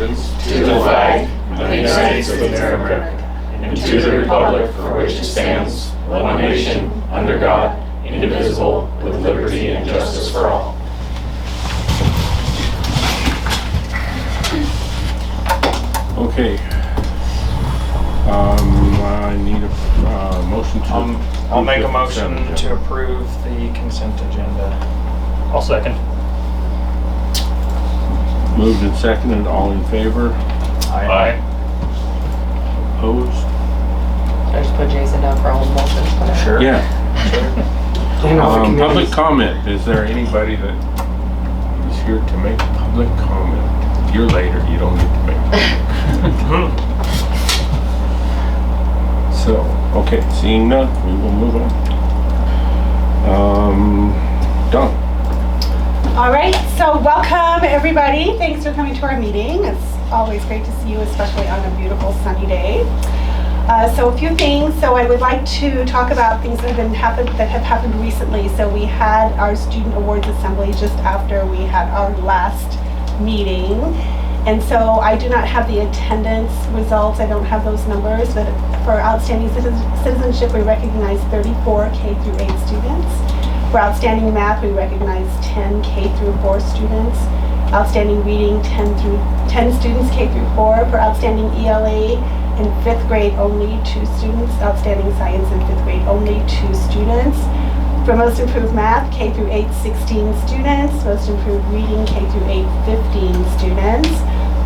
allegiance to the flag of the United States of America and to the republic for which it stands, one nation, under God, indivisible, with liberty and justice for all. Okay. I need a motion to... I'll make a motion to approve the consent agenda. I'll second. Moved and seconded, all in favor? Aye. Opposed? Should I just put Jason down for all the motions? Whatever. Sure. Yeah. Sure. Public comment. Is there anybody that is here to make public comment? You're later, you don't get to make So, okay, seeing none, we will move on. Dawn. All right, so welcome everybody. Thanks for coming to our meeting. It's always great to see you, especially on a beautiful sunny day. So a few things. So I would like to talk about things that have happened recently. So we had our student awards assembly just after we had our last meeting. And so I do not have the attendance results. I don't have those numbers, but for outstanding citizenship, we recognize 34 K through 8 students. For outstanding math, we recognize 10 K through 4 students. Outstanding reading, 10 students K through 4. For outstanding ELA in 5th grade, only 2 students. Outstanding science in 5th grade, only 2 students. For most improved math, K through 8, 16 students. Most improved reading, K through 8, 15 students.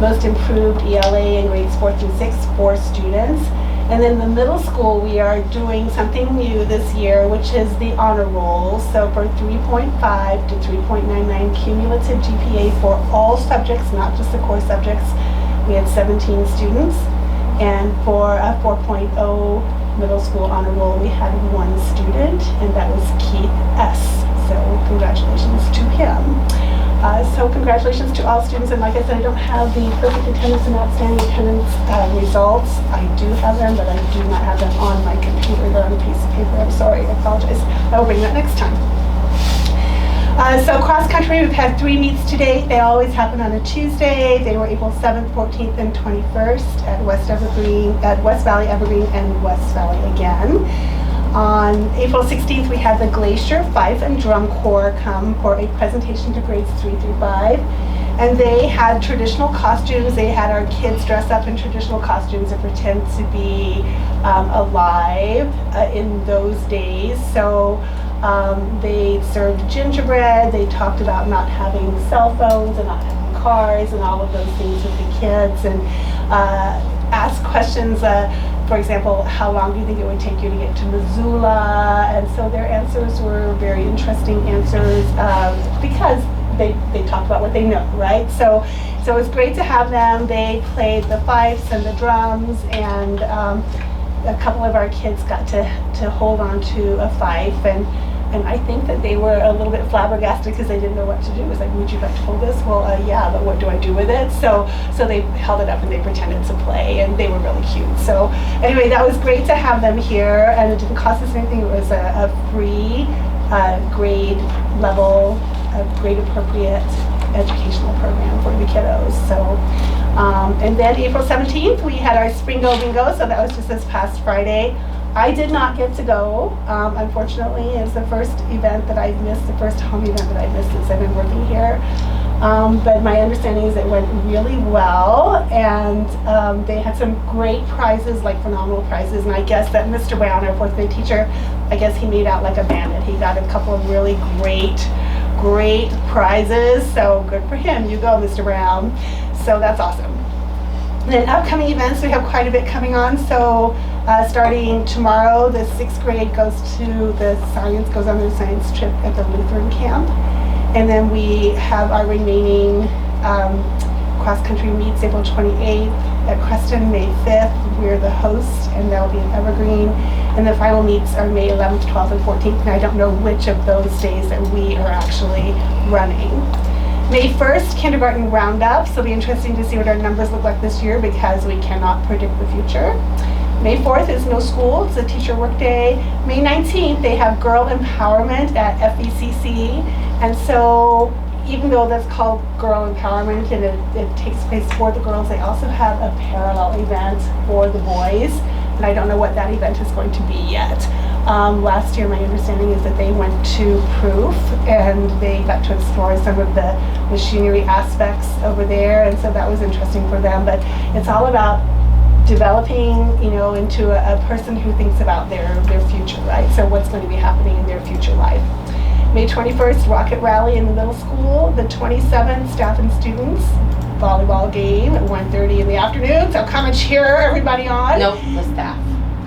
Most improved ELA in grades 4 through 6, 4 students. And then the middle school, we are doing something new this year, which is the honor roll. So for 3.5 to 3.99 cumulative GPA for all subjects, not just the core subjects, we had 17 students. And for a 4.0 middle school honor roll, we had 1 student, and that was Keith S. So congratulations to him. So congratulations to all students, and like I said, I don't have the perfect attendance and outstanding attendance results. I do have them, but I do not have them on my computer. They're on a piece of paper. I'm sorry, I apologize. I will bring that next time. So cross country, we've had 3 meets to date. They always happen on a Tuesday. They were April 7th, 14th, and 21st at West Valley Evergreen and West Valley again. On April 16th, we had the Glacier Fife and Drum Corps come for a presentation to grades 3 through 5. And they had traditional costumes. They had our kids dress up in traditional costumes and pretend to be alive in those days. So they served gingerbread. They talked about not having cell phones and not having cars and all of those things with the kids, and asked questions. For example, how long do you think it would take you to get to Missoula? And so their answers were very interesting answers because they talked about what they know, right? So it was great to have them. They played the fifes and the drums, and a couple of our kids got to hold on to a fife, and I think that they were a little bit flabbergasted because they didn't know what to do. It was like, would you like to hold this? Well, yeah, but what do I do with it? So they held it up and they pretended to play, and they were really cute. So anyway, that was great to have them here, and it didn't cost us anything. It was a free grade level, grade appropriate educational program for the kiddos. So, and then April 17th, we had our Spring Go Bingo, so that was just this past Friday. I did not get to go, unfortunately. It was the first event that I've missed, the first home event that I've missed since I've been working here. But my understanding is it went really well, and they had some great prizes, like phenomenal prizes, and I guess that Mr. Brown, our 4th grade teacher, I guess he made out like a bandit. He got a couple of really great prizes, so good for him. You go, Mr. Brown. So that's awesome. And then upcoming events, we have quite a bit coming on. So starting tomorrow, the 6th grade goes on their science trip at the Lutheran camp. And then we have our remaining cross-country meets April 28th at Creston, May 5th. We're the host, and that'll be in Evergreen. And the final meets are May 11th, 12th, and 14th. And I don't know which of those days that we are actually running. May 1st, kindergarten roundup. So it'll be interesting to see what our numbers look like this year because we cannot predict the future. May 4th is no school, it's a teacher work day. May 19th, they have girl empowerment at FECC. And so even though that's called Girl Empowerment and it takes place for the girls, they also have a parallel event for the boys. And I don't know what that event is going to be yet. Last year, my understanding is that they went to Proof and they got to explore some of the machinery aspects over there, and so that was interesting for them. But it's all about developing, into a person who thinks about their future, right? So what's going to be happening in their future life. May 21st, Rocket Rally in the middle school. The 27th, staff and students volleyball game at 1:30 in the afternoon. So come and cheer everybody on. Nope, the staff.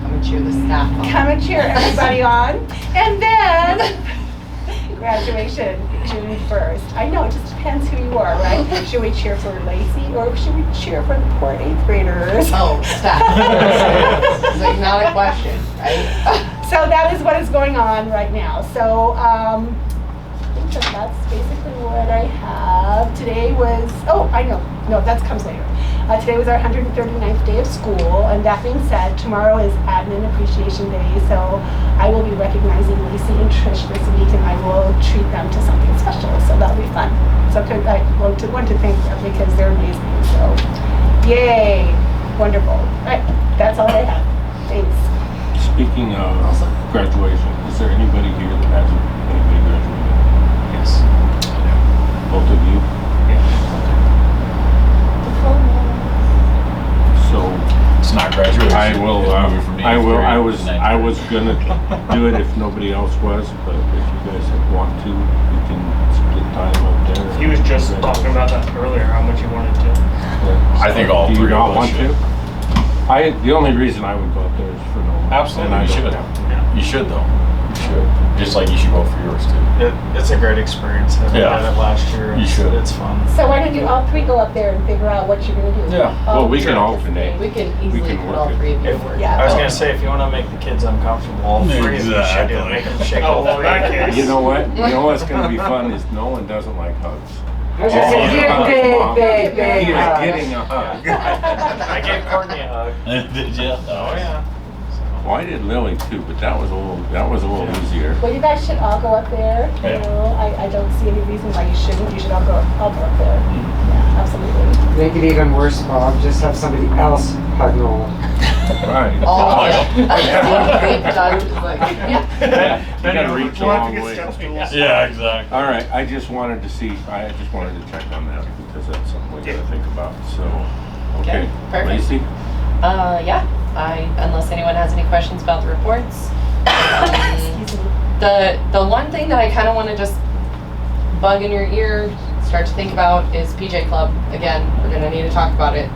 Come and cheer the staff on. Come and cheer everybody on. And then graduation, June 1st. I know, it just depends who you are, right? Should we cheer for Lacey or should we cheer for the poor 8th graders? Oh, staff. It's like not a question, right? So that is what is going on right now. So I think that's basically what I have. Today was, no, that comes later. Today was our 139th day of school, and that being said, tomorrow is Admin Appreciation Day, so I will be recognizing Lacey and Trish this week, and I will treat them to something special, so that'll be fun. So I want to thank them because they're amazing, so yay, wonderful. All right, that's all I have. Thanks. Speaking of graduation, is there anybody here that hasn't graduated? Yes. Both of you? So It's not graduation. I will. It's moving from the I eighth will. grade I to was. the ninth I grade. was gonna do it if nobody else was, but if you guys want to, we can split time up there. He was just talking about that earlier, how much he wanted to. I think all Do you three of not us want should. to? The only reason I would go up there is for no. Absolutely, and I you don't should. have to. You should though. You should. Just like you should go for yours too. It's a great experience. I Yeah. had it last year. You should. It's fun. So why don't you all three go up there and figure out what you're gonna do? Yeah. Well, we can Sure. alternate. We can easily can put work all it. three of you If- to work. Yeah. I was gonna say, if you want to make the kids uncomfortable, all three of you should Exactly. make them shake Oh, all well, three. that case. You know what? You know what's gonna be fun is no one doesn't like hugs. I was gonna say, Oh, get Mom. big, He is hugs. getting a hug. I gave Courtney a hug. Did you? Oh yeah. Well, I did Lily too, but that was a little easier. Well, you guys should all go up there. Yeah. I don't see any reason why you shouldn't. You should all go up there. Yeah, absolutely. Make it even worse, Bob, just have somebody else hug Nolan. Right. Oh, Yeah. Big Doug is like, yeah. You gotta reach a long way. Yeah, exactly. All right, I just wanted to see, I just wanted to check on that because that's something we gotta think about, so, okay. Okay, perfect. Lacey? Yeah, unless anyone has any questions about the reports. Excuse me. The one thing that I kind of want to just bug in your ear, start to think about is PJ Club. Again, we're going to need to talk about it.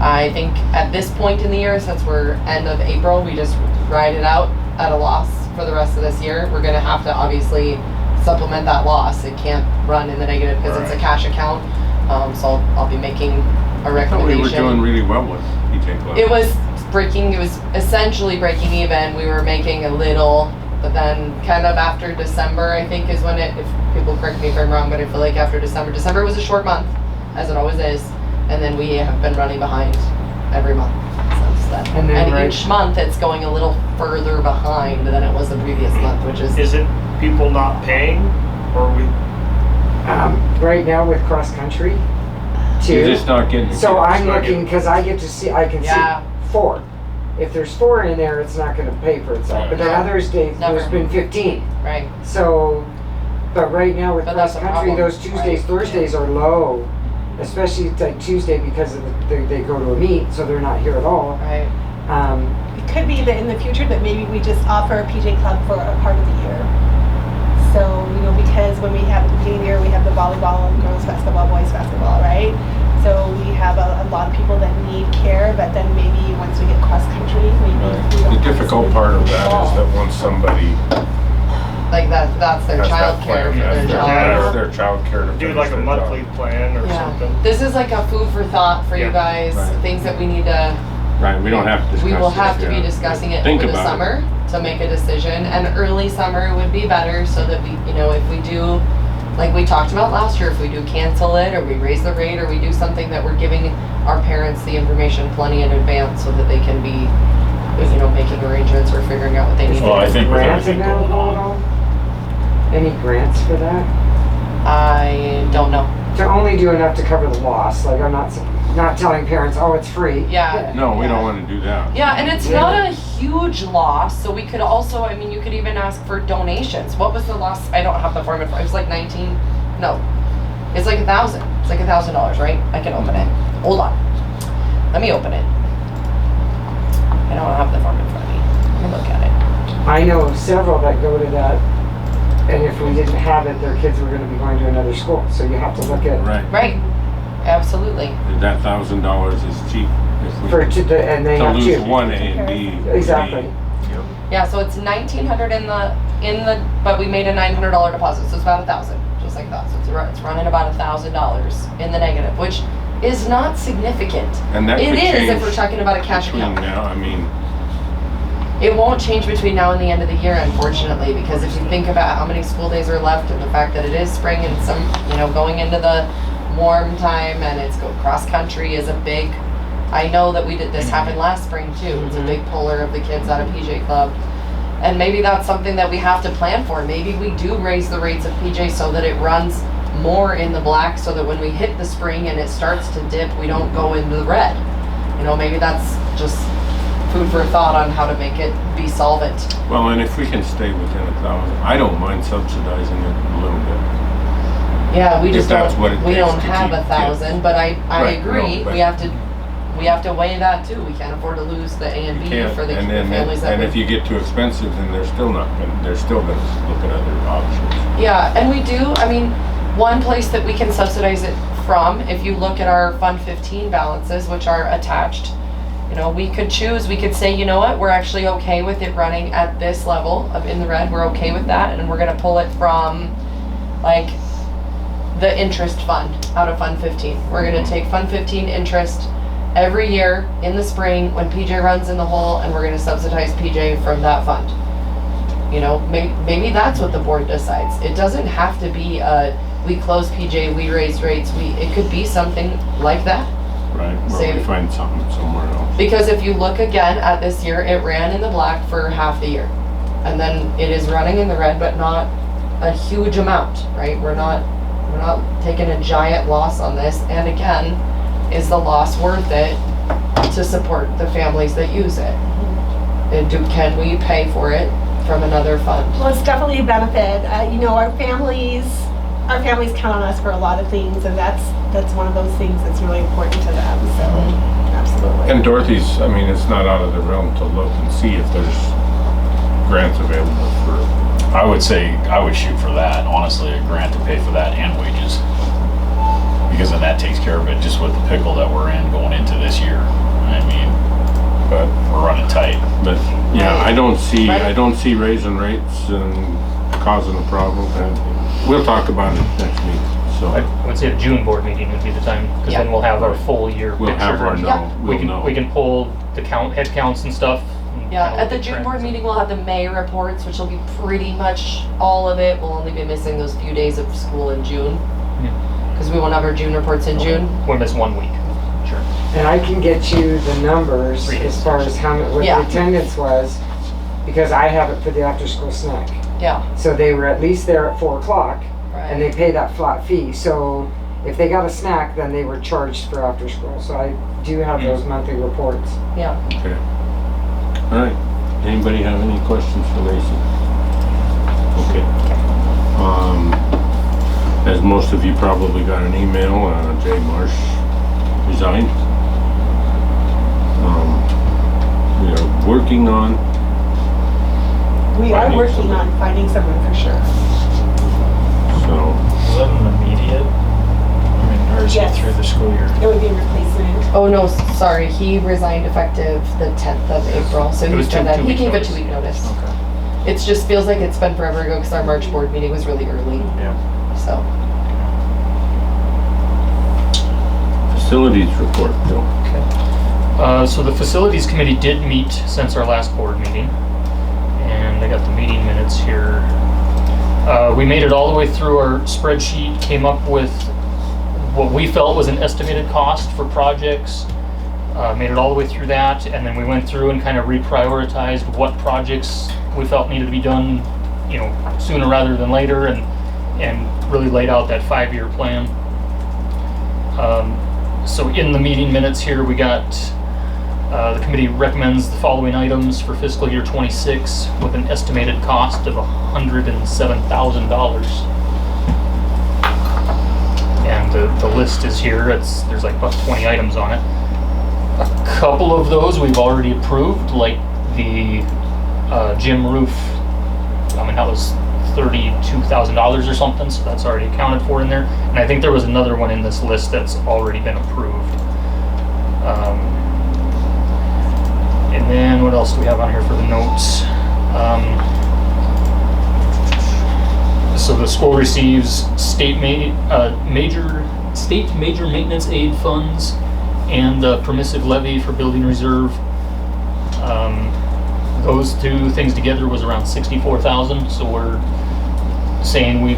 I think at this point in the year, since we're end of April, we just ride it out at a loss for the rest of this year. We're going to have to obviously supplement that loss. It can't run in the negative because it's a cash account. So I'll be making a I thought we recommendation. were doing really well with PJ Club. It was essentially breaking even. We were making a little, but then kind of after December, I think is when if people correct me if I'm wrong, but I feel like after December was a short month, as it always is, and then we have been running behind every month since then. And then right- each month it's going a little further behind than it was the previous month, which is, Is it people not paying, or we? Right now with cross country, You're two. just not getting. So I'm not looking, because I can Yeah. see 4. If there's 4 in there, it's not gonna pay for itself. But then No. others days, Never. there's been 15. right? So, but right now with But cross that's a country, problem, those Tuesdays, right? Thursdays are low. Especially like Tuesday because of they go to a meet, so they're not here at all. Right. It could be that in the future that maybe we just offer a PJ Club for a part of the year. So, because when we have at the beginning of the year, we have the volleyball, girls basketball, boys basketball, right? So we have a lot of people that need care, but then maybe once we get cross country, maybe we don't The have difficult so part of many that is people. that once somebody Like that's their has that child care plan, for that's their their, child. that's their child care to Do finish like a their monthly job. plan or Yeah. something? This is like a food for thought for you Yeah. guys, Right. things that we need to, Right, we don't have to discuss we will this have to be yet. discussing it Think over the about it. summer to make a decision. And early summer would be better so that we, if we do, like we talked about last year, if we do cancel it or we raise the rate or we do something that we're giving our parents the information plenty in advance so that they can be, making arrangements or figuring out what they need Well, I to do. think with Grants everything available going at on. all? Any grants for that? I don't know. To only do enough to cover the loss, like I'm not telling parents, oh, it's free. Yeah. No, we don't want to do that. Yeah, and it's not a huge loss, so we could also, I mean, you could even ask for donations. What was the loss? I don't have the form in front. It was like 19, no. It's like 1,000. It's like $1,000, right? I can open it. Hold on. Let me open it. I don't have the form in front of me. Let me look at it. I know of several that go to that, and if we didn't have it, their kids were gonna be going to another school, so you have to look at. Right. Right. Absolutely. That $1,000 is cheap. If we And they to have lose two. one A and B. Exactly. Yeah, so it's 1,900 in the, but we made a $900 deposit, so it's about 1,000, just like that. So it's running about $1,000 in the negative, which is not significant. And that It could is if change we're talking about a cash between account. now, I mean, It won't change between now and the end of the year, unfortunately, because if you think about how many school days are left and the fact that it is spring and some, going into the warm time and it's cross country is a big, I know that this happened last spring too. It's a big puller of the kids out of PJ Club. And maybe that's something that we have to plan for. Maybe we do raise the rates of PJ so that it runs more in the black so that when we hit the spring and it starts to dip, we don't go into the red. Maybe that's just food for thought on how to make it be solvent. well, and if we can stay within 1,000, I don't mind subsidizing it a little bit. Yeah, we just If that's what it we takes don't to have keep 1,000, but I Right, agree. no, but- We have to weigh that too. We can't afford to lose the A and B Can't, for the and then, families that and we. if you get too expensive, then they're still gonna look at other options. Yeah, and we do, one place that we can subsidize it from, if you look at our Fund 15 balances, which are attached, we could choose, we could say, you know what, we're actually okay with it running at this level of in the red, we're okay with that, and we're gonna pull it from, like, the interest fund out of Fund 15. We're gonna take Fund 15 interest every year in the spring when PJ runs in the hole, and we're gonna subsidize PJ from that fund. Maybe that's what the board decides. It doesn't have to be we close PJ, we raise rates, it could be something like that. Right, Say- well, we find something somewhere else. Because if you look again at this year, it ran in the black for half the year. And then it is running in the red, but not a huge amount, right? We're not taking a giant loss on this. And again, is the loss worth it to support the families that use it? And can we pay for it from another fund? Well, it's definitely a benefit. Our families count on us for a lot of things, and that's one of those things that's really important to them. So, absolutely. And Dorothy's, it's not out of the realm to look and see if there's grants available for, I would say, I would shoot for that, honestly, a grant to pay for that and wages. Because then that takes care of it, just with the pickle that we're in going into this year. but, We're running tight. but, yeah, I don't Right. see raising rates and causing a problem. And we'll talk about it next week, so. I would say the June board meeting would be the time, because Yeah. then we'll have our full year We'll picture. have our Yeah. we'll know. We can pull the head counts and stuff. and Yeah, kinda at the look June trends. board meeting, we'll have the May reports, which will be pretty much all of it. We'll only be missing those few days of school in June. Yeah. Because we won't have our June reports in June. We'll miss 1 week. Sure. And I can get you the numbers Read it. as far as what Yeah. the attendance was, because I have it for the after-school snack. Yeah, So they were at least there at 4 o'clock, and they right. pay that flat fee. So if they got a snack, then they were charged for after school. So I do have those monthly reports. Yeah. Okay. All right. Anybody have any questions for Lacey? Okay. As most of you probably got an email, Jay Marsh resigned. We are working on, We are Finding working someone. on finding someone for sure. so, Is that an immediate? Or is it Yes. through the school year? It would be a replacement. Oh, no, sorry. He resigned effective the 10th of April. So It was he's done that. He two-week gave a notice. 2-week notice. Okay. It just feels like it's been forever ago because our March board meeting was really early. Yeah. So, facilities report, Bill. So the facilities committee did meet since our last board meeting, and I got the meeting minutes here. We made it all the way through our spreadsheet, came up with what we felt was an estimated cost for projects, made it all the way through that, and then we went through and kind of reprioritized what projects we felt needed to be done, sooner rather than later, and and really laid out that 5-year plan. So in the meeting minutes here, we got, the committee recommends the following items for fiscal year 26 with an estimated cost of $107,000. And the list is here. There's like about 20 items on it. A couple of those we've already approved, like the gym roof. I mean, that was $32,000 or something, so that's already accounted for in there. And I think there was another one in this list that's already been approved. And then what else do we have on here for the notes? So the school receives state major maintenance aid funds and the permissive levy for building reserve. Those two things together was around $64,000. So we're saying we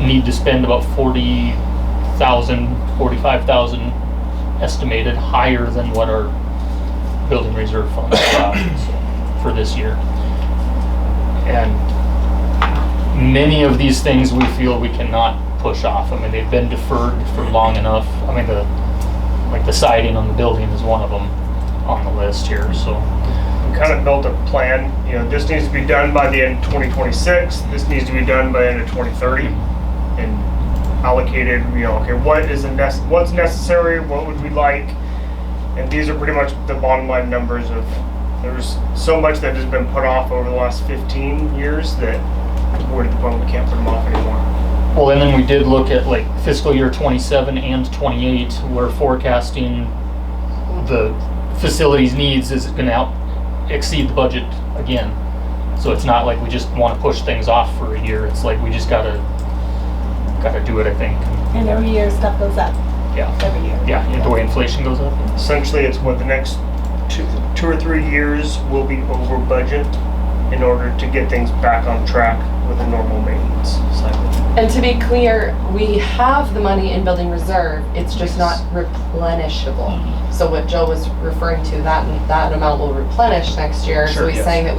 need to spend about $45,000 estimated, higher than what our building reserve fund is for this year. And many of these things we feel we cannot push off. I mean, they've been deferred for long enough. I mean, the siding on the building is one of them on the list here, so. We kind of built a plan, you know, this needs to be done by the end of 2026, this needs to be done by the end of 2030, and allocated, you know, okay, what's necessary, what would we like, and these are pretty much the bottom line numbers of, there's so much that has been put off over the last 15 years that we're at the point we can't put them off anymore. Well, and then we did look at like fiscal year 27 and 28. We're forecasting the facilities needs is going to exceed the budget again. So it's not like we just want to push things off for a year. It's like we just gotta do it, I think. And every year stuff goes up. Yeah. Every year. Yeah, the way inflation goes up. Essentially, it's what the next two or 3 years will be over budget in order to get things back on track with a normal maintenance cycle. And to be clear, we have the money in building reserve, it's just not replenishable. So what Joe was referring to, that amount will replenish next year. Sure, So he's yes. saying that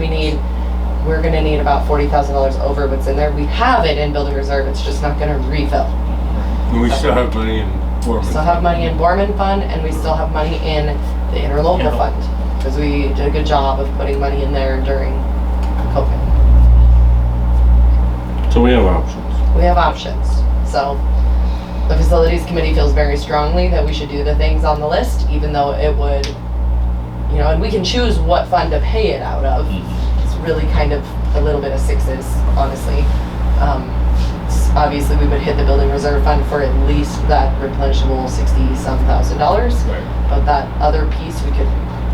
we're gonna need about $40,000 over what's in there. We have it in building reserve, it's just not gonna refill. And we still have money in Borman. We still have money in Borman Fund, and we still have money in the interlocal fund, because we did a good job of putting money in there during COVID. So we have options. We have options. So the facilities committee feels very strongly that we should do the things on the list, even though it would, you know, and we can choose what fund to pay it out of. It's really kind of a little bit of sixes, honestly. Obviously, we would hit the building reserve fund for at least that replenishable $60-some thousand. Right. But that other piece, we could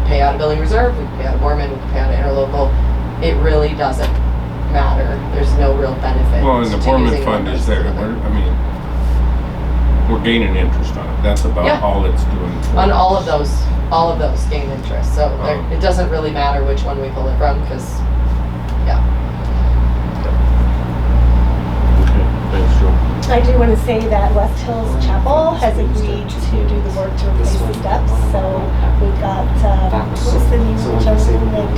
pay out of building reserve, we could pay out of Borman, we could pay out of interlocal. It really doesn't matter. There's no real benefit. Well, and the to Borman using fund one is versus there. another. We're gaining interest on it. That's about Yeah. all it's doing. For On us. all of those gain interest. So it doesn't really matter which one we pull it from, because, yeah. Okay, thanks, Joe. I do want to say that West Hills Chapel has agreed to do the work to replace the steps. So we've got, what's the name of the gentleman that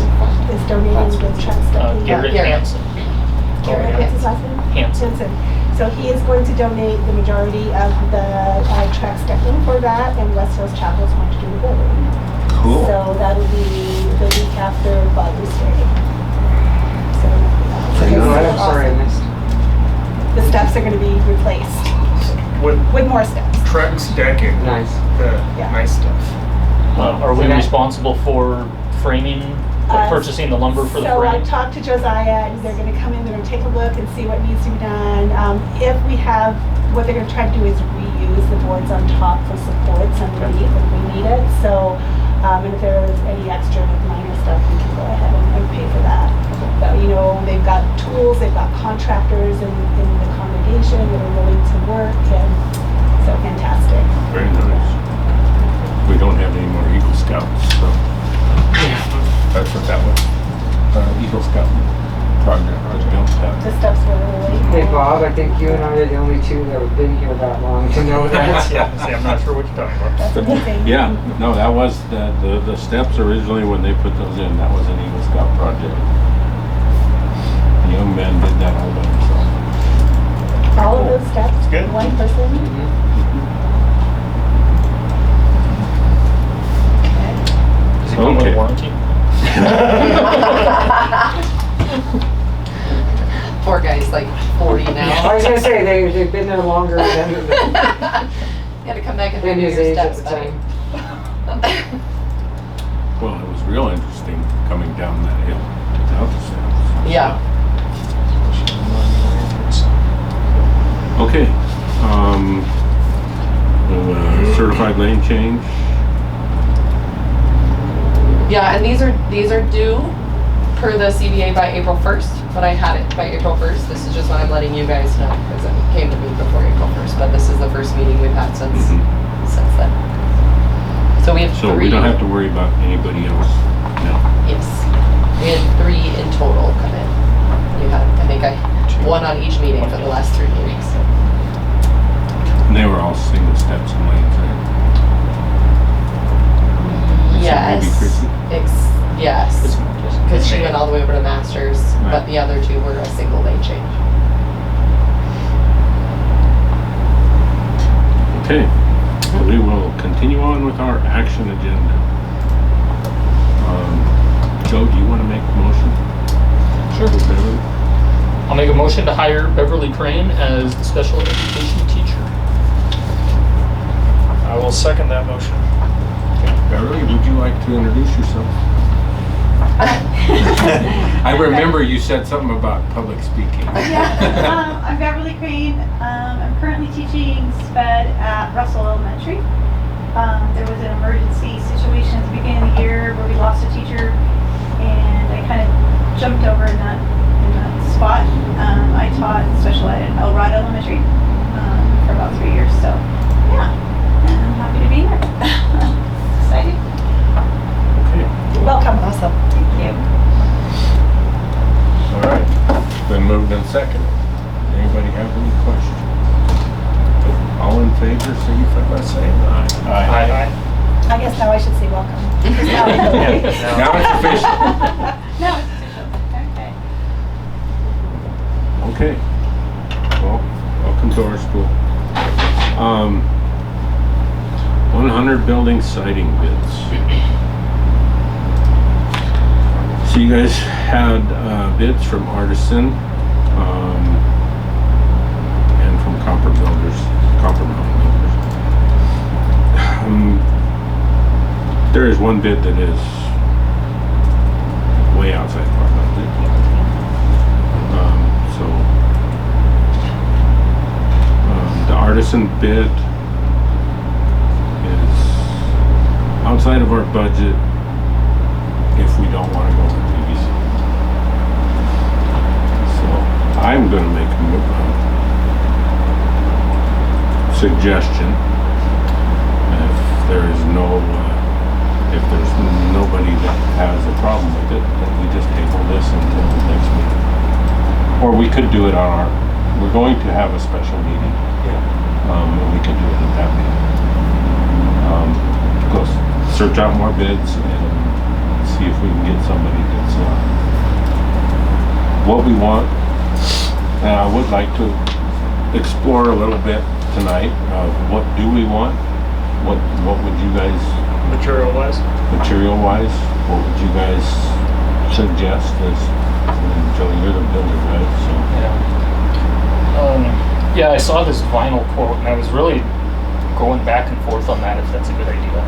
is donating the track stepping? Garrett Garrett. Hansen. Garrett, what's his last name? Hansen. Hansen. So he is going to donate the majority of the track stepping for that, and West Hills Chapel is going to do the building. Cool. So that'll be the week after Father's Day. So I'm sorry, I missed. the steps are going to be replaced With with more steps. Trex decking, Nice. the Yeah. nice stuff. Are we So that- responsible for framing, purchasing the lumber for the So I frame? talked to Josiah, and they're gonna come in, they're gonna take a look and see what needs to be done. If we have, what they're gonna try to do is reuse the boards on top for supports underneath if we need it. So, and if there's any extra minor stuff, we can go ahead and pay for that. But, you know, they've got tools, they've got contractors in the congregation that are willing to work, and so fantastic. Very nice. We don't have any more Eagle Scouts, so that's what that was. Eagle Scout project, or Eagle Scout. The steps were really. Hey Bob, I think you and I are the only two that have been here that long to know that. Yeah, see, I'm not sure what you're talking about. That's amazing. Yeah, no, that was, the steps originally when they put those in, that was an Eagle Scout project. Young men did that all by themselves. those steps. It's good. One person. Does he come with Okay. a warranty? Poor guy's like 40 I now. was gonna say, they've been there longer than You had to come back and than renew his your age at steps, the buddy. time. Well, it was real interesting coming down that hill without the steps. Yeah. Okay, certified lane change. Yeah, and these are due per the CBA by April 1st, but I had it by April 1st. This is just what I'm letting you guys know because it came to me before April 1st, but this is the first meeting we've had since then. So we have So three. we don't have to worry about anybody else now. Yes. We had 3 in total come in. You had, I think one on each meeting for the last 3 meetings. And they were all single steps and lanes, right? Yes. Maybe Chrissy? Yes. Because she went all the way over to Masters, but Right. the other 2 were a single lane change. Okay, we will continue on with our action agenda. Joe, do you want to make a motion? Sure. For Beverly? I'll make a motion to hire Beverly Crane as the special education teacher. I will second that motion. Beverly, would you like to introduce yourself? I remember you said something about public speaking. Yeah, I'm Beverly Crane. I'm currently teaching SPED at Russell Elementary. There was an emergency situation at the beginning of the year where we lost a teacher, and I kind of jumped over in that spot. I taught special ed at Elrod Elementary for about 3 years, so yeah, and I'm happy to be here. Excited. Okay, Welcome. Awesome. Thank you. all right. Been moved and seconded. Anybody have any questions? All in favor, signify by saying aye. Aye. I guess now I should say welcome. Now it's official. No, it's official. Okay. Okay. Well, welcome to our school. 100 building siding bids. So you guys had bids from Artisan and from Copper Mountain Builders. There is one bid that is way outside of our budget. The Artisan bid is outside of our budget if we don't want to go with PVC. So I'm going to make a suggestion. If there's nobody that has a problem with it, then we just table this until the next meeting. Or we could do it on we're going to have a special meeting. And we could do it at that meeting. Go search out more bids and see if we can get somebody that's what we want. And I would like to explore a little bit tonight of what do we want? What would you guys Material-wise. material-wise, what would you guys suggest as, Joe, you're the builder, right? So, Yeah, I saw this vinyl quote and I was really going back and forth on that if that's a good idea.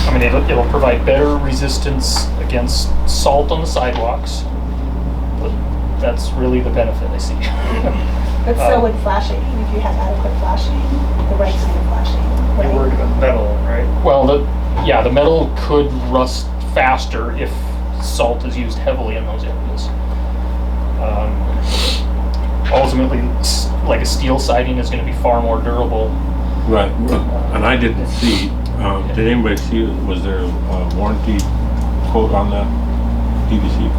I mean, it'll provide better resistance against salt on the sidewalks, but that's really the benefit I see. But so would flashing, if you had adequate flashing, the right kind of flashing. You're right? worried about metal, right? Well, the metal could rust faster if salt is used heavily in those areas. Ultimately, like a steel siding is going to be far more durable. right, and I didn't see, did anybody see, was there a warranty quote on that PVC?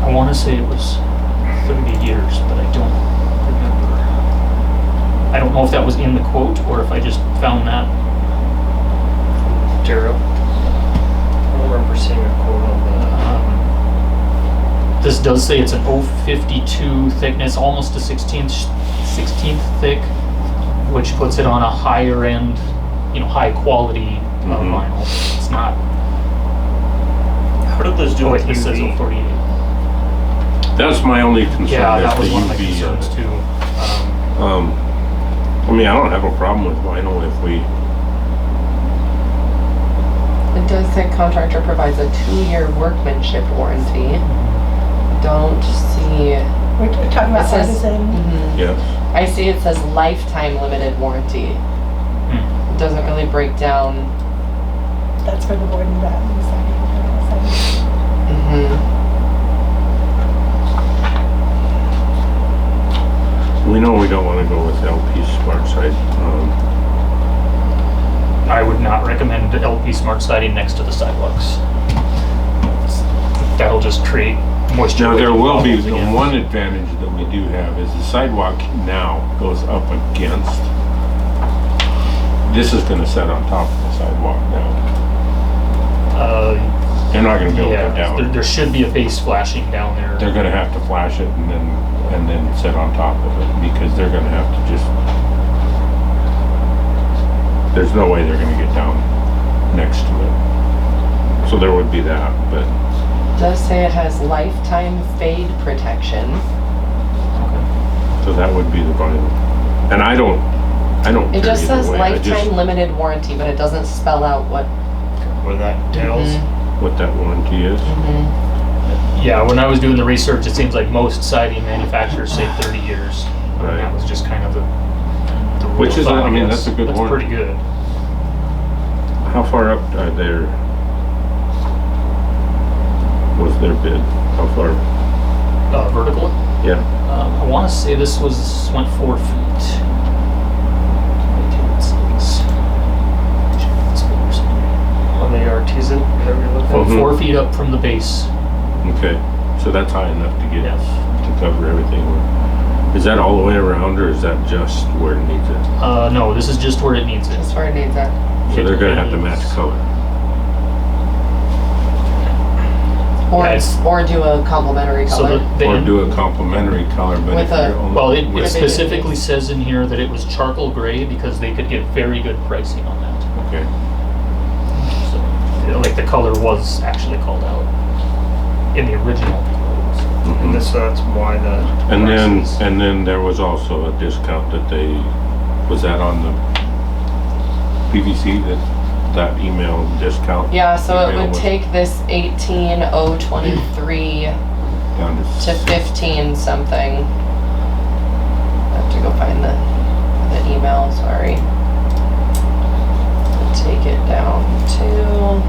I want to say it was 30 years, but I don't remember. I don't know if that was in the quote or if I just found that. Tara? does say it's an 052 thickness, almost a 16th thick, which puts it on a higher end, high quality vinyl. It's not. How did those do Oh, with wait, this says UV? 048. That's my only concern. Yeah, is that was the one of my UV, concerns too. I mean, I don't have a problem with vinyl if we, It does say contractor provides a 2-year workmanship warranty. Don't see. We're talking about It says- artisan. yes. I see it says lifetime limited warranty. It doesn't really break down. That's for the board and batten siding. We know we don't want to go with LP Smart Side. I would not recommend LP Smart Siding next to the sidewalks. That'll just create moisture. Now, there will be, bubbles the again. one advantage that we do have is the sidewalk now goes up against, this is gonna set on top of the sidewalk now. They're not gonna be able to Yeah, go down. there should be a base flashing down there. They're gonna have to flash it and then set on top of it, because they're gonna have to just, there's no way they're gonna get down next to it. So there would be that, but Does say it has lifetime fade protection. so that would be the vinyl. And I don't It care just either says way. I just- lifetime limited warranty, but it doesn't spell out what. Where that entails. what that warranty is. Yeah, when I was doing the research, it seems like most siding manufacturers say 30 years. And Right. that was just kind of the rule Which of is, thumb, I mean, guess. that's a good That's warranty. pretty good. How far up are there? Was their bid? How far? Vertical. Yeah. I want to say this went 4 feet. On the artisan, whatever you're looking Well, Mhm. 4 feet up from the base. Okay. So that's high enough to get Yes. to cover everything. Is that all the way around, or is that just where it needs it? No, this is just where it needs it. That's where it needs it. So they're gonna have to match color. Or, Yeah, it's- or do a complementary So color. Or do a complementary color, but With if a- you're only. Well, it with- specifically says in here that it was charcoal gray because they could get very good pricing on that. Okay. So, like the color was actually called out in the original quotes. And this, that's why the. And then there was also a discount that they, was that on the PVC, that email discount? Yeah, so it email would was take this 18023 down to 15 something. I have to go find the email, sorry. Take it down to.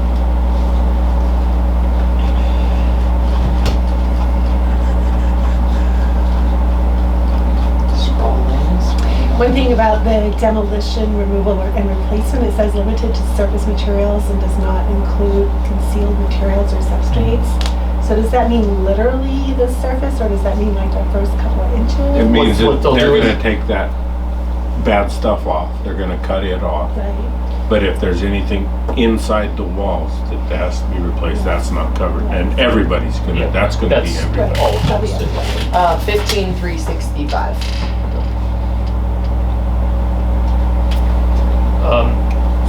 Scrolling. One thing about the demolition, removal, and replacement, it says limited to surface materials and does not include concealed materials or substrates. So does that mean literally the surface, or does that mean like the first couple of inches? It means what that they'll they're do is- gonna take that bad stuff off. They're gonna cut it off. Right. But if there's anything inside the walls that has to be replaced, that's not covered. And everybody's gonna, that's gonna be That's everybody. all That'll be posted. 15365.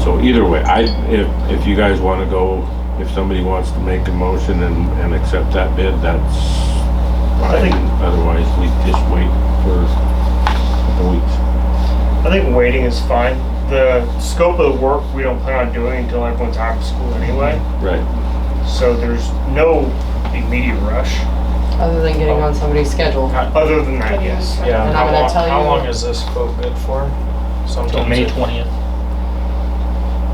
So either way, if you guys wanna go, if somebody wants to make a motion and accept that bid, that's I think- fine. Otherwise, we just wait for a couple weeks. I think waiting is fine. The scope of the work we don't plan on doing until everyone's out of school anyway. Right. So there's no immediate rush. Other than getting on somebody's schedule. Other than that, yes. Yeah, And I'm gonna tell how you- long is this quote good for? Until Sometimes May it- 20th.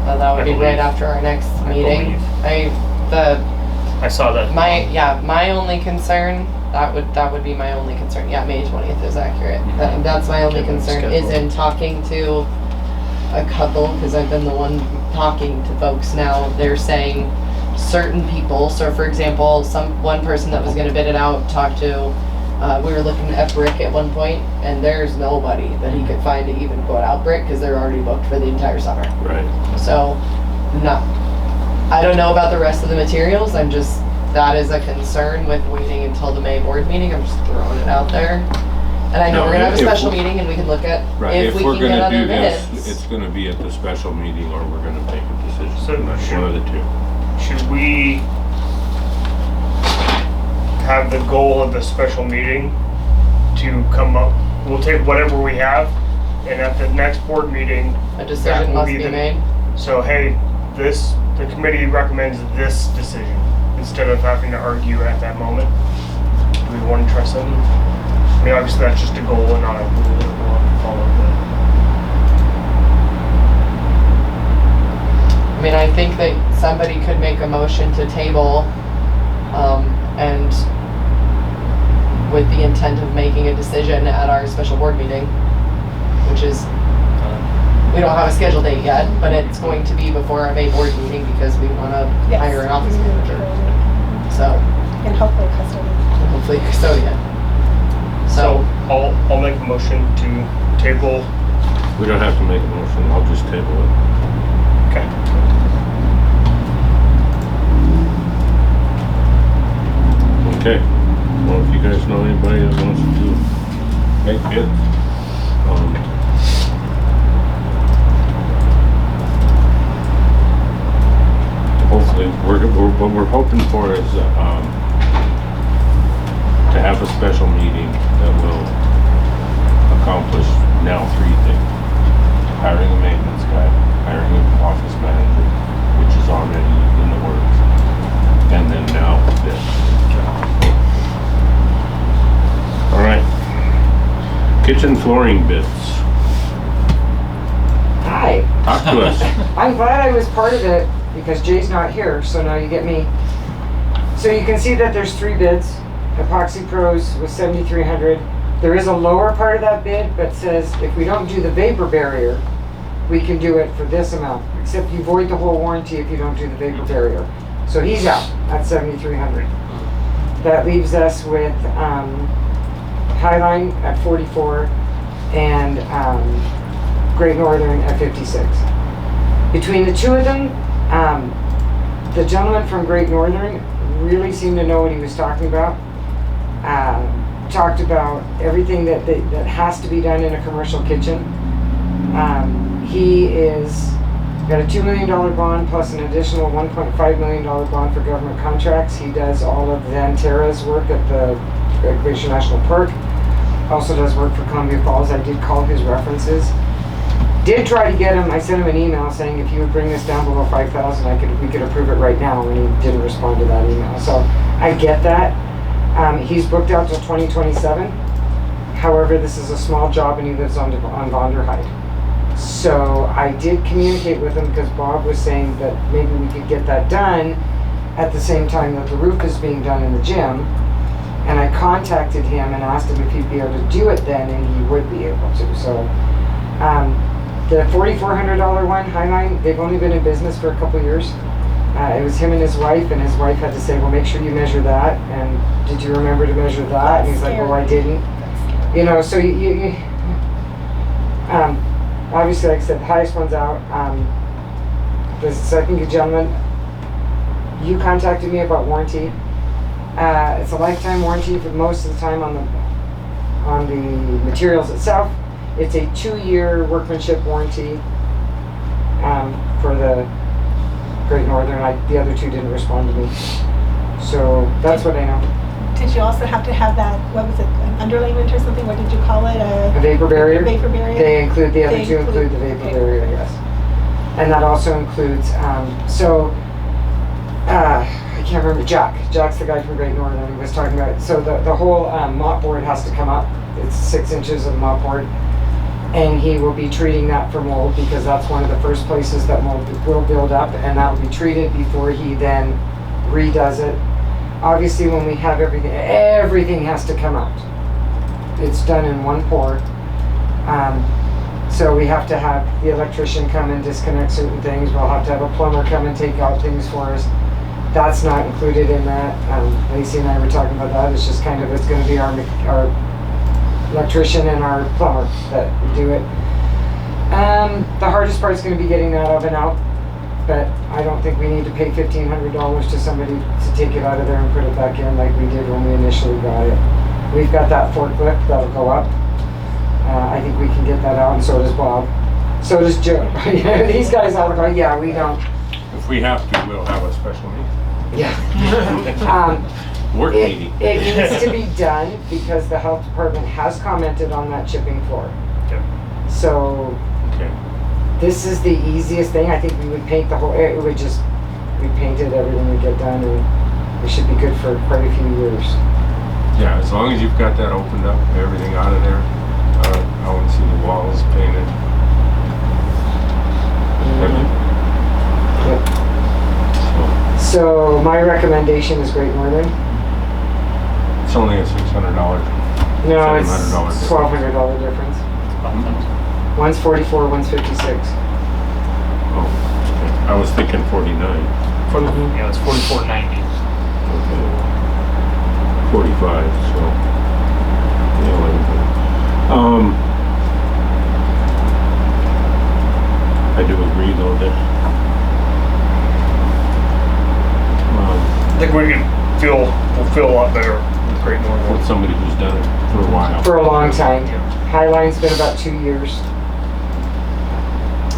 That would I be believe. right after our next meeting. I saw that. My only concern, that would be my only concern. Yeah, May 20th is accurate. That's my only Get them concern, is in talking to a couple, because I've been the one talking to folks now. They're saying certain people, so for example, one person that was gonna bid it out talked to, we were looking at Brick at one point, and there's nobody that he could find to even quote out Brick, because they're already booked for the entire summer. Right. So, no. I don't know about the rest of the materials, I'm just that is a concern with waiting until the May board meeting. I'm just throwing it out there. And I know No, we're gonna have a if- special meeting and we can look at Right, if if we we're can get gonna other do this, bids. it's gonna be at the special meeting or we're gonna make a decision. So One of the two. Should we have the goal of the special meeting to come up, we'll take whatever we have, and at the next board meeting, A decision will must be be the- made. so hey, the committee recommends this decision, instead of having to argue at that moment. Do we want to try something? I mean, obviously that's just a goal and not a rule that we'll have to follow, I mean, I think that somebody could make a motion to table, and with the intent of making a decision at our special board meeting, which is, we don't have a schedule date yet, but it's going to be before our May board meeting because we want to Yes. hire an office manager. So, And hopefully custodian. hopefully custodian. so So, I'll make a motion to table. We don't have to make a motion, I'll just table it. Okay. Okay, well, if you guys know anybody that wants to make bids, hopefully, what we're hoping for is, to have a special meeting that will accomplish now 3 things. Hiring a maintenance guy, hiring an office manager, which is already in the works, and then now this. All right. Kitchen flooring bids. Hi. Talk to us. I'm glad I was part of it because Jay's not here, so now you get me. So you can see that there's 3 bids. Epoxy Pros was $7,300. There is a lower part of that bid, but says if we don't do the vapor barrier, we can do it for this amount, except you void the whole warranty if you don't do the vapor barrier. So he's out at $7,300. That leaves us with Highline at 44 and Great Northern at 56. Between the 2 of them, the gentleman from Great Northern really seemed to know what he was talking about. Talked about everything that has to be done in a commercial kitchen. He is got a $2 million bond plus an additional $1.5 million bond for government contracts. He does all of Xanterra's work at the Glacier National Park. Also does work for Columbia Falls. I did call his references. Did try to get him, I sent him an email saying if you would bring this down below 5,000, we could approve it right now, and he didn't respond to that email. So I get that. He's booked out till 2027. However, this is a small job and he lives on Vonderheide. So I did communicate with him because Bob was saying that maybe we could get that done at the same time that the roof is being done in the gym. And I contacted him and asked him if he'd be able to do it then, and he would be able to. So the $4,400 one, Highline, they've only been in business for a couple years. It was him and his wife had to say, well, make sure you measure that. And did you remember to measure that? And he's like, well, I didn't. You know, so you obviously, like I said, the highest one's out. The second gentleman, you contacted me about warranty. It's a lifetime warranty for most of the time on the materials itself. It's a 2-year workmanship warranty for the Great Northern. The other 2 didn't respond to me. So that's what I know. Did you also have to have that, what was it, an underlayment or something? What did you call it? A vapor barrier? Vapor barrier? They include, the other They 2 include the vapor okay. barrier, yes. And that also includes, I can't remember, Jack's the guy from Great Northern, he was talking about, so the whole mop board has to come up. It's 6 inches of mop board. And he will be treating that for mold because that's one of the first places that mold will build up, and that will be treated before he then redoes it. Obviously, when we have everything has to come out. It's done in one pour. So we have to have the electrician come and disconnect certain things. We'll have to have a plumber come and take out things for us. That's not included in that. Lacey and I were talking about that. It's just kind of, it's going to be our electrician and our plumber that do it. The hardest part is going to be getting that oven out but I don't think we need to pay $1,500 to somebody to take it out of there and put it back in like we did when we initially got it. We've got that forklift that'll go up. I think we can get that out, and so does Bob. So does Joe. These guys all go, yeah, we don't. If we have to, we'll have a special meeting. Yeah. Work meeting. It needs to be done because the health department has commented on that chipping floor. Yep. So Okay. this is the easiest thing. I think we would paint the whole, it would just, we painted everything would get done, and we should be good for quite a few years. Yeah, as long as you've got that opened up, everything out of there. I want to see the walls painted. Yep. So my recommendation is Great Northern. It's only a $600. No, it's $700 difference. $1,200 difference. One's 44, one's 56. Oh, okay. I was thinking 49. Yeah, it's 44.90. Okay. 45, so. Yeah, I do agree though that I think we can we'll feel a lot better with Great Northern. with somebody who's done it for a while. For a long time. Highline's been about 2 years.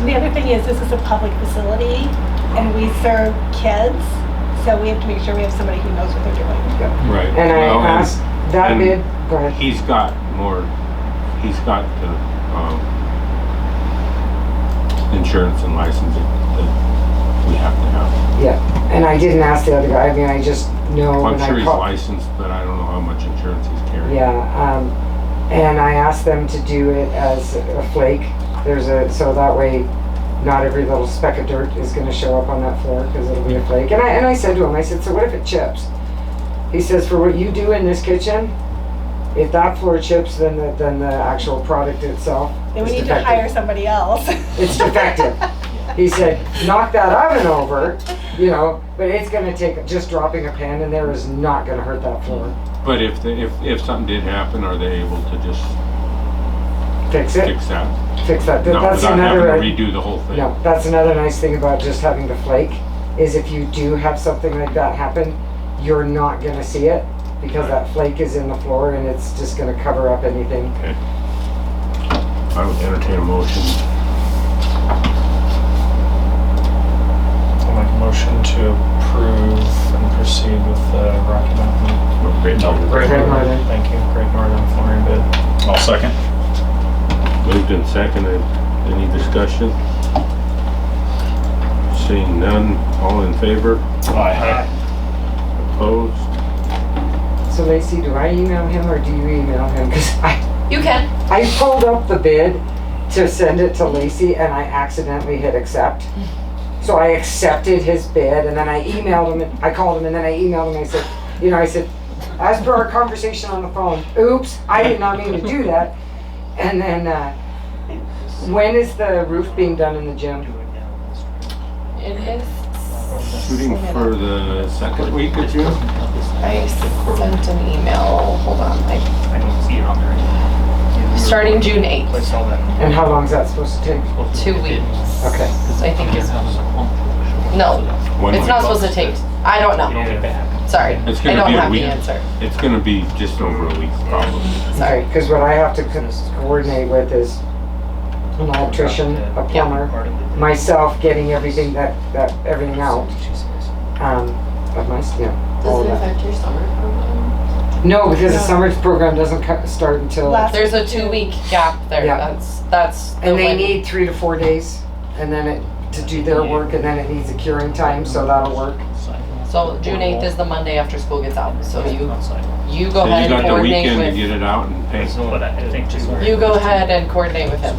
The other thing is, this is a public facility, and we serve kids, so we have to make sure we have somebody who knows what they're doing. Right. And I Well, asked that and bid, go ahead. He's got the insurance and licensing that we have to have. Yeah, and I didn't ask the other guy, I mean, I just know I'm when sure I he's call. licensed, but I don't know how much insurance he's carrying. Yeah, and I asked them to do it as a flake. So that way, not every little speck of dirt is gonna show up on that floor, because it'll be a flake. And I said to him, I said, so what if it chips? He says, for what you do in this kitchen, if that floor chips, then the actual product itself Then we is need to defective. hire somebody else. It's defective. He said, knock that oven over, but it's gonna take, just dropping a pan in there is not gonna hurt that floor. But if something did happen, are they able to just Fix it, fix that? fix that. Not That's without having another, to redo the whole thing? no, that's another nice thing about just having the flake, is if you do have something like that happen, you're not gonna see it, because that flake is in the floor and it's just gonna cover up anything. Okay. I would entertain a motion. I'll make a motion to approve and proceed with the Rocky Mountain. Great Northern. Great Great Northern. Northern. Thank you, Great Northern flooring bid. I'll second. Moved and seconded. Any discussion? Seeing none, all in favor? Aye. Opposed? So Lacey, do I email him or do you email him? Because You can. I pulled up the bid to send it to Lacey and I accidentally hit accept. So I accepted his bid and then I emailed him, I called him and then I emailed him and I said, I said, as per our conversation on the phone, oops, I did not mean to do that. And then, when is the roof being done in the gym? It is. Shooting for the second week of June? I sent an email. Hold on. I don't see it on there. Starting June 8th. Place all that. And how long is that supposed to take? 2 weeks. Okay. I think it's. No, One it's week. not supposed to take. I don't know. Sorry. It's I gonna don't be a have the week. answer. It's gonna be just over a week, probably. Sorry. Because what I have to coordinate with is an electrician, a plumber, myself getting everything everything out. Of my, all of that. affect your summer program? No, because the No. summer program doesn't start until, Last- There's a 2-week gap there. Yeah. That's. the and they when- need 3 to 4 days, and then to do their work, and then it needs a curing time, so that'll work. So June 8th is the Monday after school gets out. So you go So ahead you and got the coordinate weekend to with. get it out and paint. But I think just. You go ahead and coordinate with him.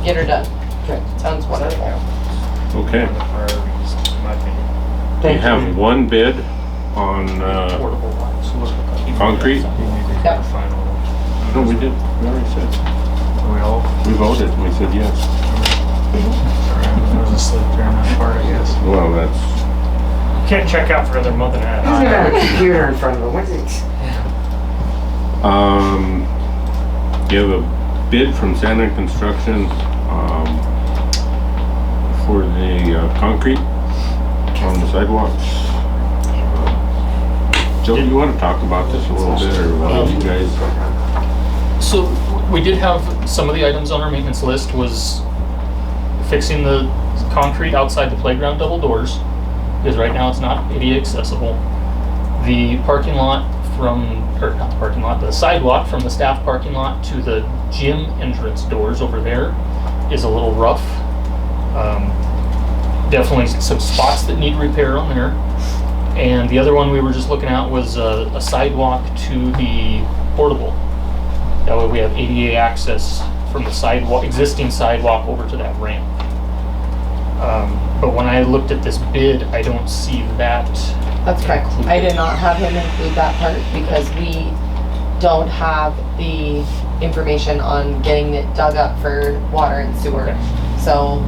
Get her done. Okay. Sounds wonderful. Okay. We Thank have you. one bid on, concrete? Yep. No, we did. We already said. We voted. We said yes. I was asleep during that part, I guess. Well, that's, Can't check out for another month and a half. He's gonna have a computer in front of him, what's it? you have a bid from Santa Construction, for the concrete on the sidewalks. Joe, you want to talk about this a little bit, or what you guys? So we did have some of the items on our maintenance list was fixing the concrete outside the playground double doors, because right now it's not ADA accessible. The parking lot not the parking lot, the sidewalk from the staff parking lot to the gym entrance doors over there is a little rough. Definitely some spots that need repair on there. And the other one we were just looking at was a sidewalk to the portable. That way we have ADA access from the sidewalk, existing sidewalk over to that ramp. But when I looked at this bid, I don't see that. That's correct. I did not have him include that part because we don't have the information on getting it dug up for water and sewer. Okay. So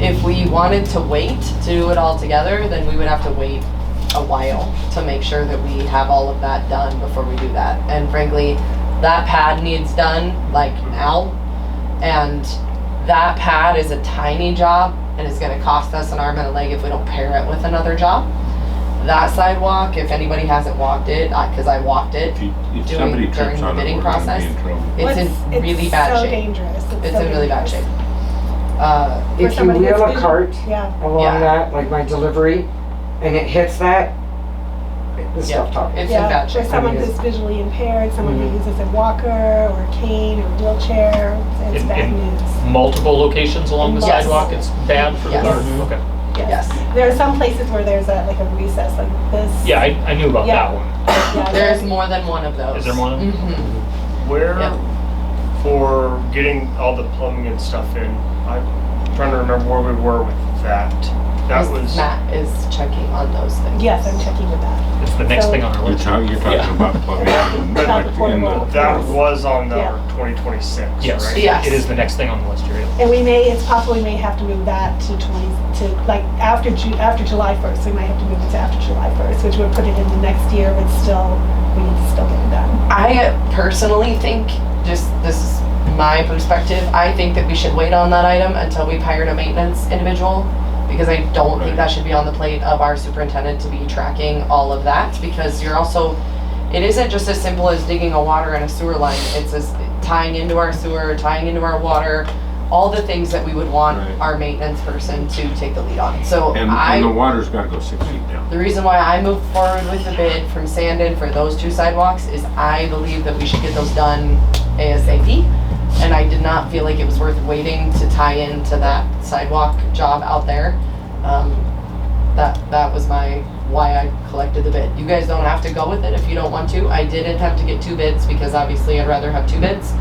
if we wanted to wait to do it all together, then we would have to wait a while to make sure that we have all of that done before we do that. And frankly, that pad needs done like now. And that pad is a tiny job and it's gonna cost us an arm and a leg if we don't pair it with another job. That sidewalk, if anybody hasn't walked it, because I walked it If somebody during trips the on it, bidding we're gonna process, be in trouble. it's in really bad so shape. dangerous. It's so in really bad dangerous. shape. If you somebody wheel that's a visual- cart Yeah. along Yeah. that, like my delivery, and it hits that, the Yeah, stuff top. it's in Yeah, bad for shape. someone I mean, who's visually impaired, someone Mhm. who uses a walker or cane or wheelchair, it's In- bad in- news. Multiple locations along the Yes. sidewalk, it's bad for the Yes. car. Okay. Yes. There are some places where there's like a recess like this. Yeah, I knew about Yeah. that one. Yeah, There's more than one of those. Is there more than- Mhm. Where, Yep. for getting all the plumbing and stuff in, I'm trying to remember where we were with that. That was, Matt is checking on those things. Yes, I'm checking with that. It's the next So- thing on our You're list. talking Yeah. about plumbing and But like in portable. the. that was on Yeah. our 2026, Yes, right? Yes. it is the next thing on the list here. yeah. And it's possible we may have to move that to like after July 1st. We might have to move it to after July 1st, which would put it in the next year, but still, we need to still get it done. I personally think, this is my perspective, I think that we should wait on that item until we've hired a maintenance individual, because I don't think that should be on the plate of our superintendent to be tracking all of that, because it isn't just as simple as digging a water and a sewer line. It's tying into our sewer, tying into our water, all the things that we would want Right. our maintenance person to take the lead on. So And the water's gotta go 6 feet down. the reason why I moved forward with the bid from Sandon for those two sidewalks is I believe that we should get those done ASAP. And I did not feel like it was worth waiting to tie into that sidewalk job out there. That was why I collected the bid. You guys don't have to go with it if you don't want to. I did attempt to get two bids because obviously I'd rather have two bids.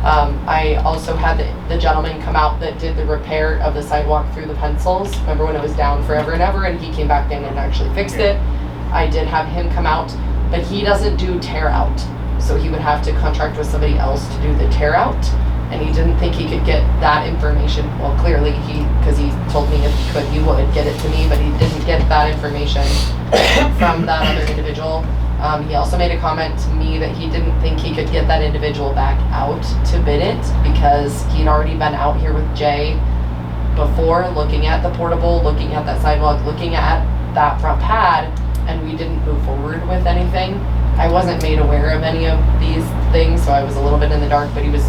I also had the gentleman come out that did the repair of the sidewalk through the pencils. Remember when it was down forever and ever, and he came back in and actually fixed it. I did have him come out, but he doesn't do tear out. So he would have to contract with somebody else to do the tear out. And he didn't think he could get that information. Well, clearly because he told me if he could, he would get it to me, but he didn't get that information from that other individual. He also made a comment to me that he didn't think he could get that individual back out to bid it because he'd already been out here with Jay before, looking at the portable, looking at that sidewalk, looking at that front pad, and we didn't move forward with anything. I wasn't made aware of any of these things, so I was a little bit in the dark, but he was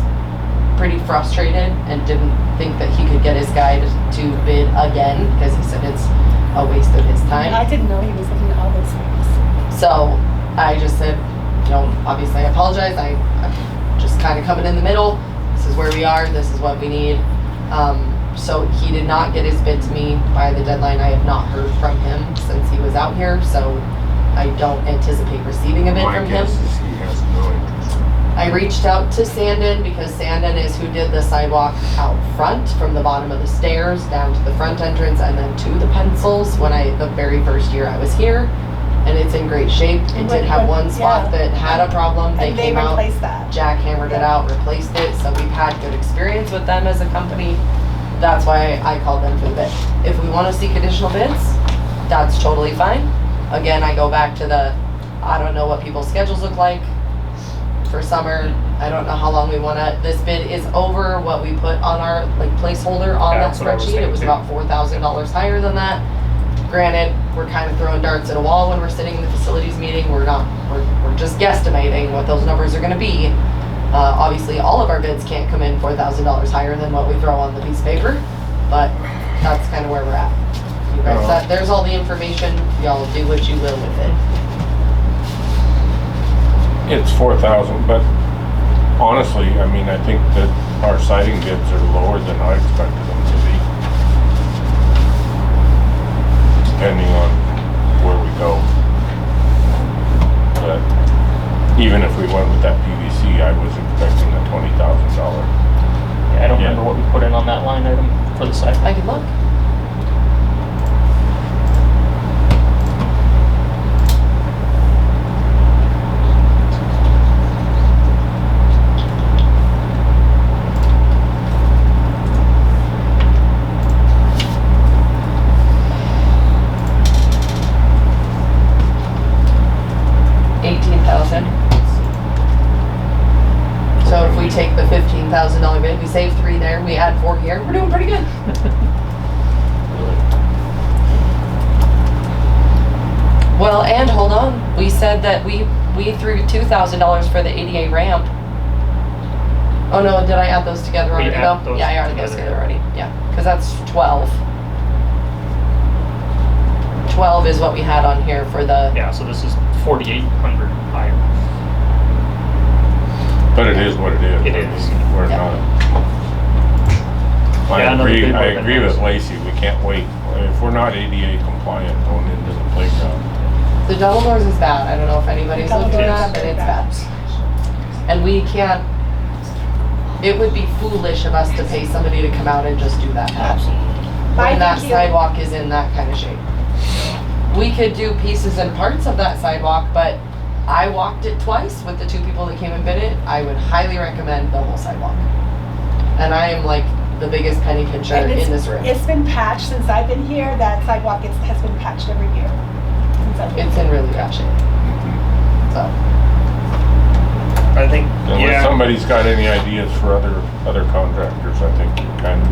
pretty frustrated and didn't think that he could get his guy to bid again because he said it's a waste of his time. I didn't know he was looking at all those things. So I just said, obviously I apologize. I'm just kind of coming in the middle. This is where we are. This is what we need. So he did not get his bid to me by the deadline. I have not heard from him since he was out here. So I don't anticipate receiving a bid My from him. guess is he has no interest. I reached out to Sandon because Sandon is who did the sidewalk out front from the bottom of the stairs down to the front entrance and then to the pencils the very first year I was here. And it's in great shape. It did have one spot that had a problem. They And they came out, replaced that. jackhammered it out, replaced it. So we've had good experience with them as a company. That's why I called them for the bid. If we want to seek additional bids, that's totally fine. Again, I go back to I don't know what people's schedules look like for summer. I don't know how long we wanna, this bid is over what we put on our like placeholder on Yeah, that that's what I was spreadsheet. It was thinking, about $4,000 higher than that. Granted, we're kind of throwing darts at a wall when we're sitting in the facilities meeting. We're just guesstimating what those numbers are gonna be. Obviously, all of our bids can't come in $4,000 higher than what we throw on the piece of paper, but that's kind of where we're at. You guys, there's all the information. Y'all do what you will with it. It's 4,000, but honestly, I mean, I think that our siding bids are lower than I expected them to be. Depending on where we go. But even if we went with that PVC, I was expecting a $20,000. Yeah, I don't remember what we put in on that line item for the site. I can look. So if we take the $15,000 bid, we save 3 there, we add 4 here, we're doing pretty good. Well, and hold on, we said that we threw $2,000 for the ADA ramp. Oh no, did I add those together We already? add No? those Yeah, I added those together. together already, yeah, because that's 12. 12 is what we had on here for the, Yeah, so this is 4,800 higher. But it is what it is. It I is. mean, we're Yeah. not. Yeah, another big one I that agree with knows. Lacey, we can't wait. If we're not ADA compliant going into the playground, the double doors is bad, I don't know if anybody's Double looked at doors that, is but very it's bad. bad. And we can't, it would be foolish of us to pay somebody to come out and just do that. Absolutely. When that Thank you. sidewalk is in that kind of shape. We could do pieces and parts of that sidewalk, but I walked it twice with the 2 people that came and bid it. I would highly recommend the whole sidewalk. And I am like the biggest penny pincher And in this room. It's been patched since I've been here. That sidewalk has been patched every year. Since I've been It's in really bad shape. So, I think, unless yeah, somebody's got any ideas for other contractors, I think you kind of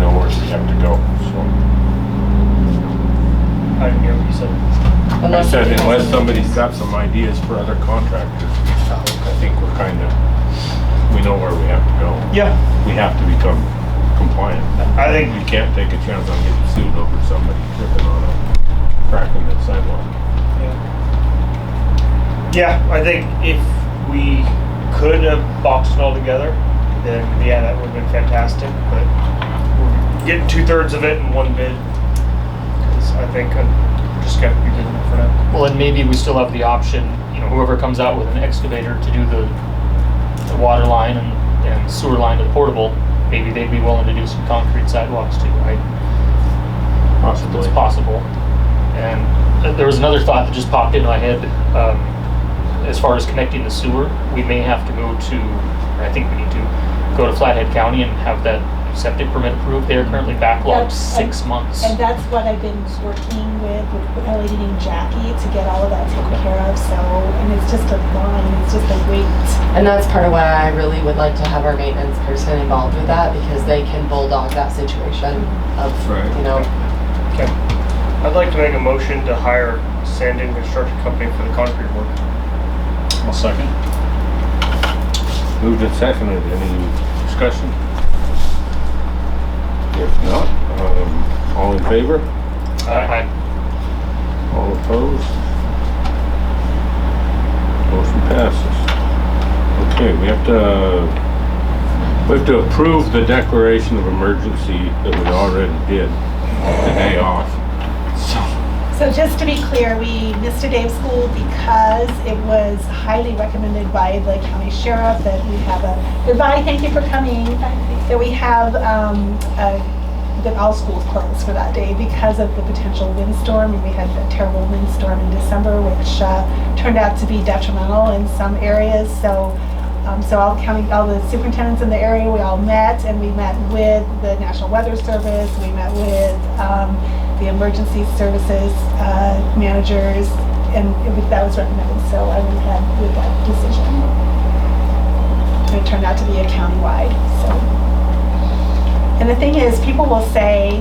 know where you have to go, so. I didn't hear what you said. I unless said somebody has unless something- somebody's got some ideas for other contractors, I think we're kind of, we know where we have to go. Yeah. We have to become compliant. I think, We can't take a chance on getting sued over somebody tripping on a crack in the sidewalk. yeah, I think if we could have boxed it all together, then yeah, that would have been fantastic, but we're getting 2/3 of it in one bid. 'Cause I think I'm just gonna be doing it for now. Well, and maybe we still have the option, you know, whoever comes out with an excavator to do the water line and sewer line to the portable, maybe they'd be willing to do some concrete sidewalks too, right? It's possible. And there was another thought that just popped into my head. As far as connecting the sewer, we may have to go to, or I think we need to, go to Flathead County and have that septic permit approved. They are currently backlogged That's- 6 months. And that's what I've been working with a lady named Jackie to get all of that taken care of. So, and it's just a line, it's just a wait. And that's part of why I really would like to have our maintenance person involved with that, because they can bulldog that situation of, you know, Okay. I'd like to make a motion to hire Sandin Construction Company for the concrete work. I'll second. Moved and seconded. Any discussion? If not, all in favor? Aye. All opposed? Motion passes. Okay, we have to approve the declaration of emergency that we already did the day off. So just to be clear, we missed a day of school because it was highly recommended by the county sheriff that we have a, goodbye, thank you for coming, that we have, that all schools closed for that day because of the potential windstorm. And we had a terrible windstorm in December, which turned out to be detrimental in some areas. So all the superintendents in the area, we all met, and we met with the National Weather Service, we met with the emergency services managers, and that was recommended, so I went ahead with that decision. it turned out to be a countywide, so. And the thing is, people will say,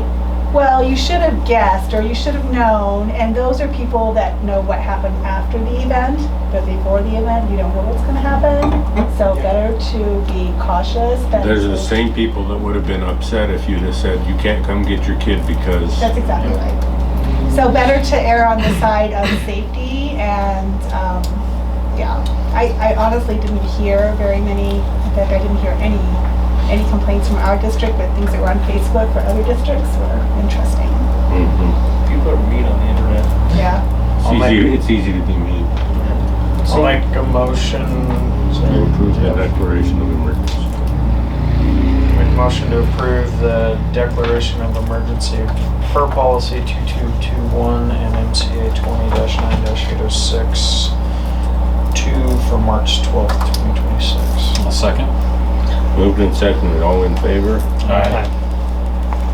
well, you should have guessed, or you should have known, and those are people that know what happened after the event, but before the event, you don't know what's gonna happen. So better to be cautious than. There's the same people that would have been upset if you'd have said, you can't come get your kid because. That's exactly right. So better to err on the side of safety and, yeah. I honestly didn't hear very many, in fact, I didn't hear any complaints from our district, but things that were on Facebook for other districts were interesting. Mhm. People are mean on the internet. Yeah. It's easy to be mean. I'll make a motion. To approve the declaration of emergency. Make a motion to approve the declaration of emergency per policy 2221 and MCA 20-9-806 for March 12th, 2026. I'll second. Moved and seconded, all in favor? Aye.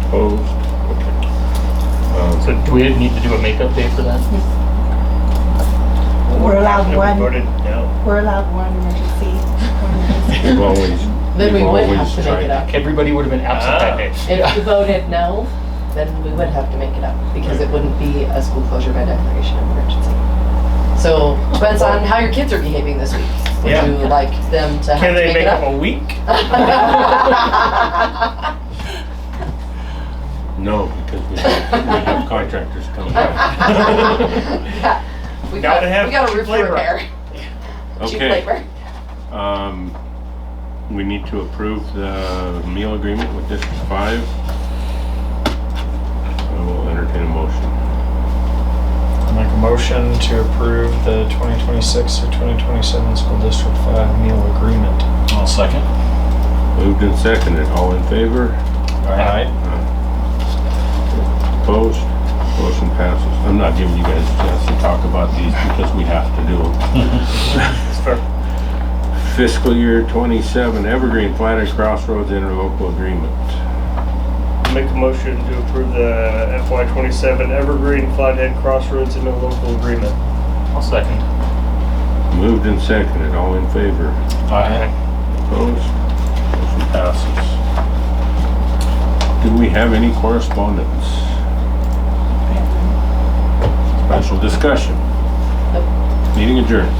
Opposed? Okay. So do we need to do a makeup day for that? We're allowed We one, voted no. we're allowed one emergency. We've always. Then we we've would always have to make tried it up. Everybody would have been absent that day. If you voted no, then we would have to make it up because it wouldn't be a school closure by declaration of emergency. So depends on how your kids are behaving this week. Would Yeah. you like them to have Can to they make make it up up? a week? No, because we have contractors coming out. Yeah. We Gotta got, have we got a cheap roof labor. repair. Cheap Okay, labor. we need to approve the meal agreement with District 5. I will entertain a motion. I'll make a motion to approve the 2026 or 2027 School District 5 meal agreement. I'll second. Moved and seconded, all in favor? Aye. Opposed? Motion passes. I'm not giving you guys a chance to talk about these because we have to do them. It's fair. Fiscal year 27 Evergreen Flathead Crossroads interlocal agreement. Make a motion to approve the FY27 Evergreen Flathead Crossroads interlocal agreement. I'll second. Moved and seconded, all in favor? Aye. Opposed? Motion passes. Do we have any correspondence? Special discussion. Nope. Meeting adjourned.